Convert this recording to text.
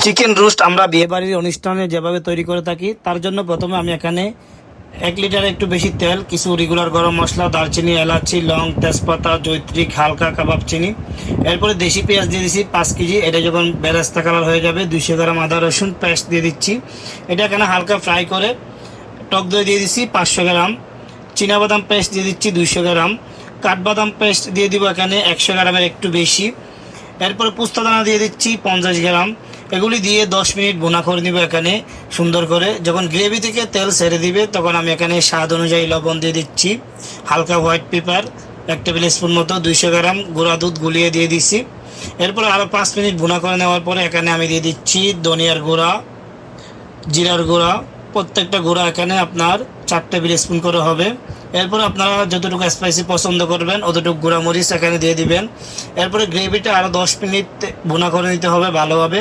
Chicken roast আমরা বিয়েবাড়ির অনুষ্ঠানে যেভাবে তৈরি করে থাকি তার জন্য প্রথমে আমি এখানে 1 লিটার একটু বেশি তেল, কিছু রেগুলার গরম মশলা, দারচিনি, এলাচি, লং, তেজপাতা, জৈত্রী, হালকা কাবাব চিনি, এরপরে দেশি পেঁয়াজ দিয়ে দিচ্ছি 5 কেজি। এটা যখন বেরেস্তা কালার হয়ে যাবে 200 গ্রাম আদা রসুন পেস্ট দিয়ে দিচ্ছি। এটা এখানে হালকা ফ্রাই করে টক দই দিয়ে দিচ্ছি 500 গ্রাম, চীনাবাদাম পেস্ট দিয়ে দিচ্ছি 200 গ্রাম, কাঠবাদাম পেস্ট দিয়ে দিব এখানে 100 গ্রামের একটু বেশি। এরপরে পোস্তাদানা দিয়ে দিচ্ছি 50 গ্রাম। এগুলি দিয়ে 10 মিনিট ভুনা করে নিব এখানে সুন্দর করে। যখন গ্রেভি থেকে তেল ছেড়ে দিবে তখন আমি এখানে স্বাদ অনুযায়ী লবণ দিয়ে দিচ্ছি, হালকা হোয়াইট পেপার 1 টেবিল স্পুন মতো, 200 গ্রাম গুঁড়া দুধ গুলিয়ে দিয়ে দিচ্ছি। এরপরে আরও 5 মিনিট ভুনা করে নেওয়ার পরে এখানে আমি দিয়ে দিচ্ছি ধনিয়ার গুঁড়া, জিরার গুঁড়া, প্রত্যেকটা গুঁড়া এখানে আপনার 4 টেবিল স্পুন করে হবে। এরপর আপনারা যতটুকু স্পাইসি পছন্দ করবেন অতটুকু গুঁড়া মরিচ এখানে দিয়ে দিবেন। এরপরে গ্রেভিটা আরও 10 মিনিট ভুনা করে নিতে হবে ভালোভাবে।